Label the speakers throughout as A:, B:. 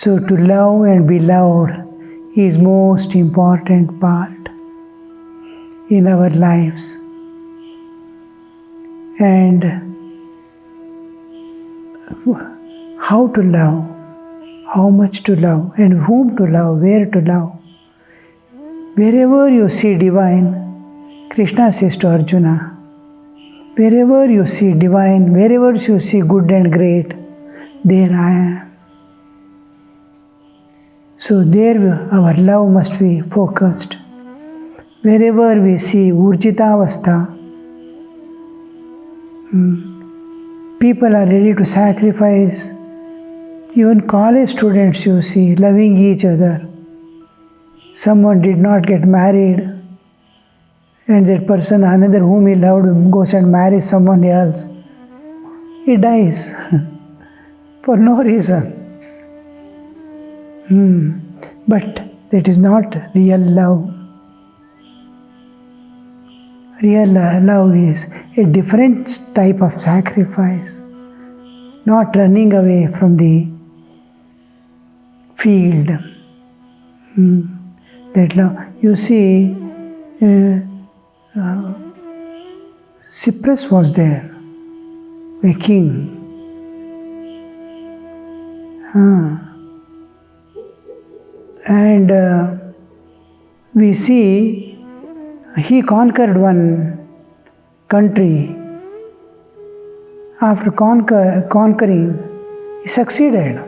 A: So to love and be loved is most important part in our lives. And how to love, how much to love, and whom to love, where to love. Wherever you see divine, Krishna says to Arjuna, wherever you see divine, wherever you see good and great, there I am. So there our love must be focused. Wherever we see Urjitavastha, people are ready to sacrifice. Even college students you see loving each other. Someone did not get married, and that person, another whom he loved, goes and marries someone else. He dies for no reason. But that is not real love. Real love is a different type of sacrifice, not running away from the field. That love, you see, Cyprus was there, a king. And we see he conquered one country. After conquering, he succeeded.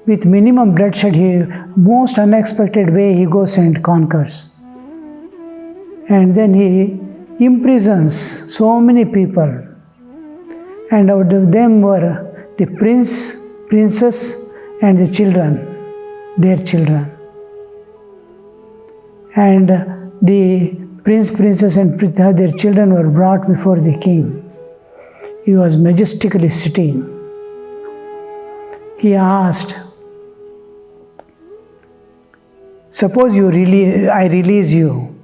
A: With minimum bloodshed, he most unexpected way he goes and conquers. And then he imprisons so many people. And out of them were the prince, princess, and the children, their children. And the prince, princess, and their children were brought before the king. He was majestically sitting. He asked, suppose I release you.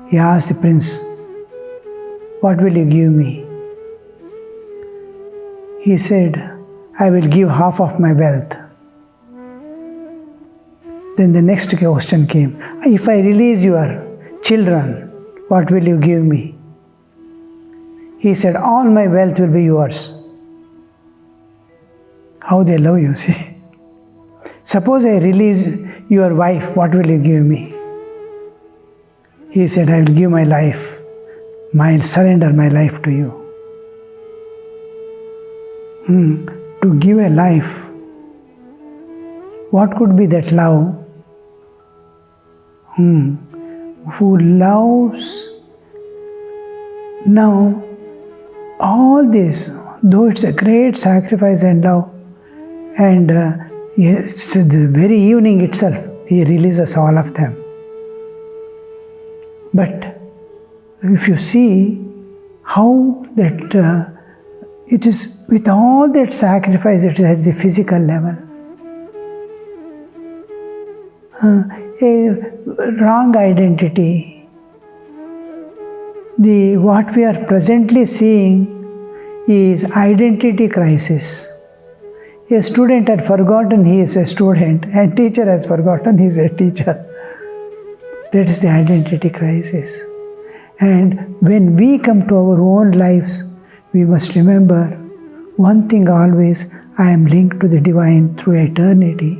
A: He asked the prince, what will you give me? He said, I will give half of my wealth. Then the next question came, if I release your children, what will you give me? He said, all my wealth will be yours. How they love you, see. Suppose I release your wife, what will you give me? He said, I will give my life. I'll surrender my life to you. To give a life, what could be that love? Who loves now all this, though it's a great sacrifice and love, and yes, the very evening itself, he releases all of them. But if you see how that it is with all that sacrifice, it is at the physical level. A wrong identity. What we are presently seeing is identity crisis. A student had forgotten he is a student, and teacher has forgotten he is a teacher. That is the identity crisis. And when we come to our own lives, we must remember one thing always, I am linked to the divine through eternity.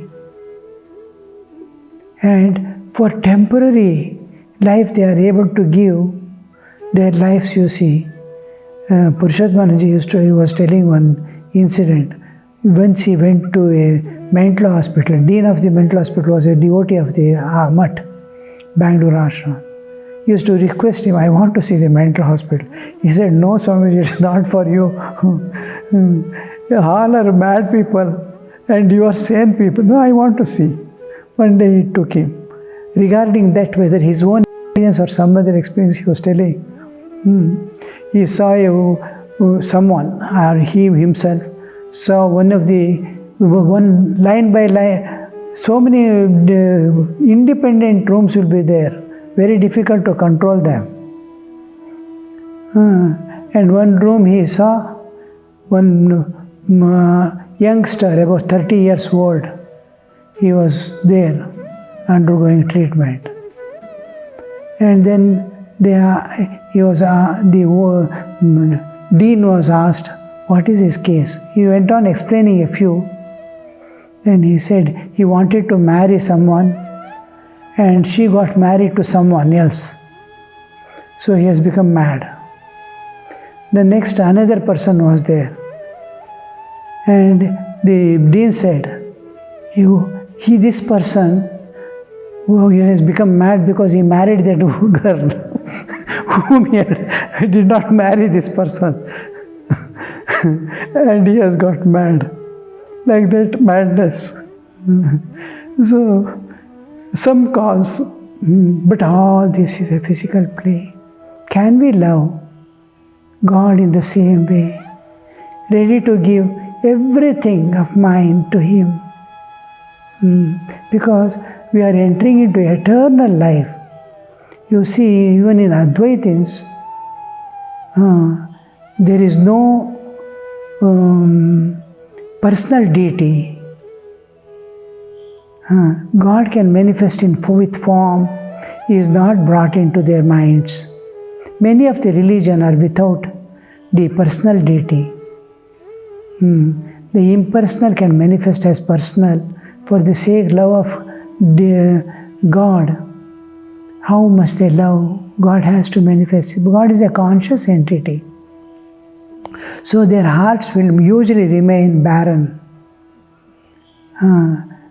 A: And for temporary life they are able to give their lives, you see. Purushottamanaji he was telling one incident. Once he went to a mental hospital, dean of the mental hospital was a devotee of the Math Bailur Ashram. He used to request him, I want to see the mental hospital. He said, no Swamiji, it's not for you. All are mad people and you are sane people. No, I want to see. One day he took him. Regarding that, whether his own experience or some other experience he was telling, he saw someone, or he himself, saw one line by line, so many independent rooms will be there, very difficult to control them. And one room he saw one youngster, about 30 years old, he was there undergoing treatment. And then the dean was asked, what is his case? He went on explaining a few. Then he said he wanted to marry someone and she got married to someone else. So he has become mad. The next, another person was there. And the dean said, this person he has become mad because he married that girl whom he did not marry this person. And he has got mad. Like that madness. So, some cause, but all this is a physical play. Can we love God in the same way? Ready to give everything of mine to Him. Because we are entering into eternal life. You see, even in Advaitins, there is no personal deity. God can manifest with form. He is not brought into their minds. Many of the religion are without the personal deity. The impersonal can manifest as personal for the sake love of God. How much they love, God has to manifest. God is a conscious entity. So their hearts will usually remain barren,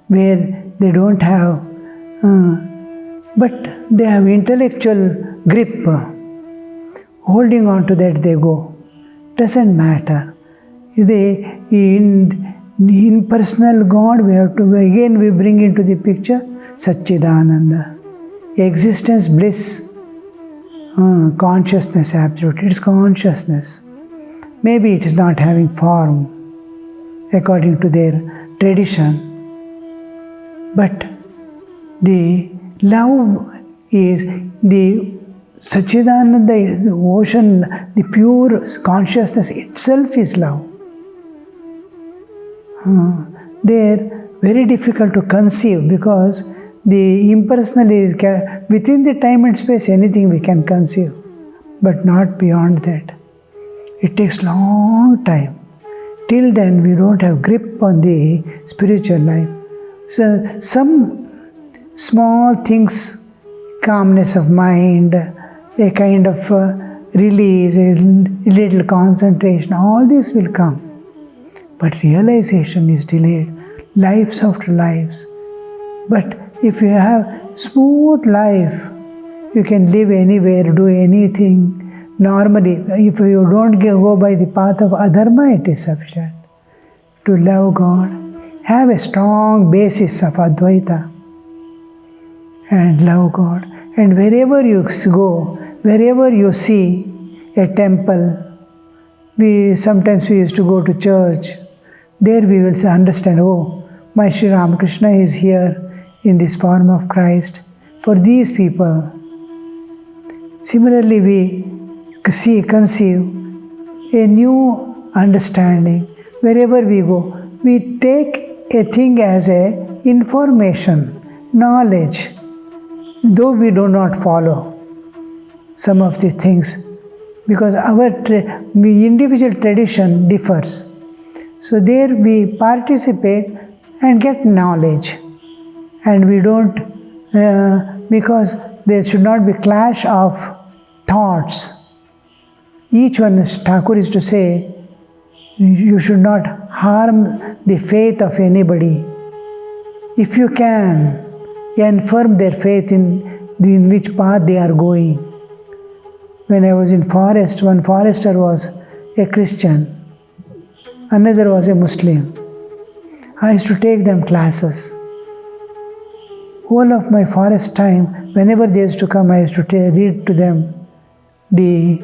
A: where they don't have, but they have intellectual grip. Holding on to that they go. Doesn't matter. In impersonal God, we have to, again we bring into the picture Satchidananda. Existence, bliss, consciousness, absolute. It's consciousness. Maybe it is not having form according to their tradition. But the love is the Satchidananda, the ocean, the pure consciousness itself is love. They're very difficult to conceive because the impersonal is within the time and space, anything we can conceive, but not beyond that. It takes long time. Till then, we don't have grip on the spiritual life. So, some small things, calmness of mind, a kind of release, a little concentration, all this will come. But realization is delayed, lives after lives. But if you have smooth life, you can live anywhere, do anything. Normally, if you don't go by the path of adharma, it is sufficient. To love God, have a strong basis of Advaita and love God. And wherever you go, wherever you see a temple, sometimes we used to go to church, there we will understand, oh, my Sri Ramakrishna is here in this form of Christ for these people. Similarly, we conceive a new understanding. Wherever we go, we take a thing as a information, knowledge, though we do not follow some of the things, because our individual tradition differs. So there we participate and get knowledge, and we don't, because there should not be clash of thoughts. Each one, Thakur is to say, you should not harm the faith of anybody. If you can, affirm their faith in which path they are going. When I was in forest, one forester was a Christian, another was a Muslim. I used to take them classes. Whole of my forest time, whenever they used to come, I used to read to them the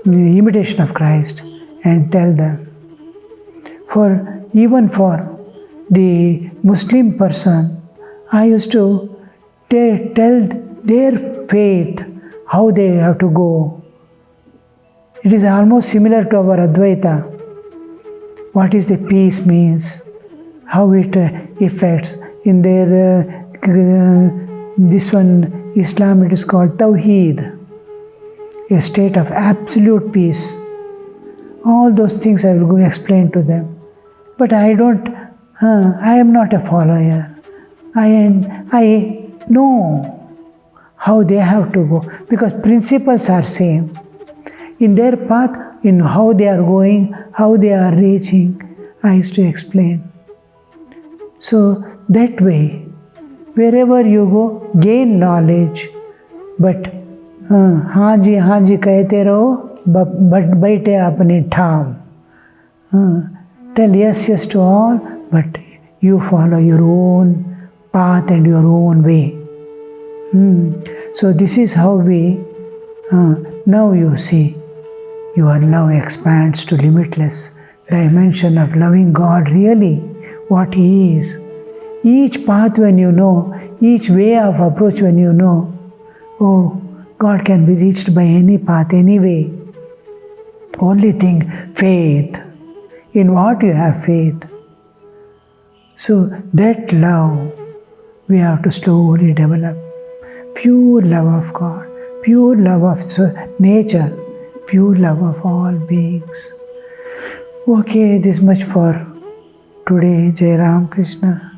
A: imitation of Christ and tell them. Even for the Muslim person, I used to tell their faith, how they have to go. It is almost similar to our Advaita. What is the peace means, how it affects. In their, this one, Islam, it is called Tawheed, a state of absolute peace. All those things I will go explain to them. But I am not a follower. I know how they have to go, because principles are same. In their path, in how they are going, how they are reaching, I used to explain. So that way, wherever you go, gain knowledge. But हाँ जी कहते रहो, but बैठे अपने ठाम. Tell yes to all, but you follow your own path and your own way. So this is how we, now you see, your love expands to limitless dimension of loving God really, what He is. Each path when you know, each way of approach when you know, oh, God can be reached by any path, any way. Only thing, faith. In what you have faith. So that love we have to slowly develop. Pure love of God, pure love of nature, pure love of all beings. Okay, this much for today. Jai Ramakrishna.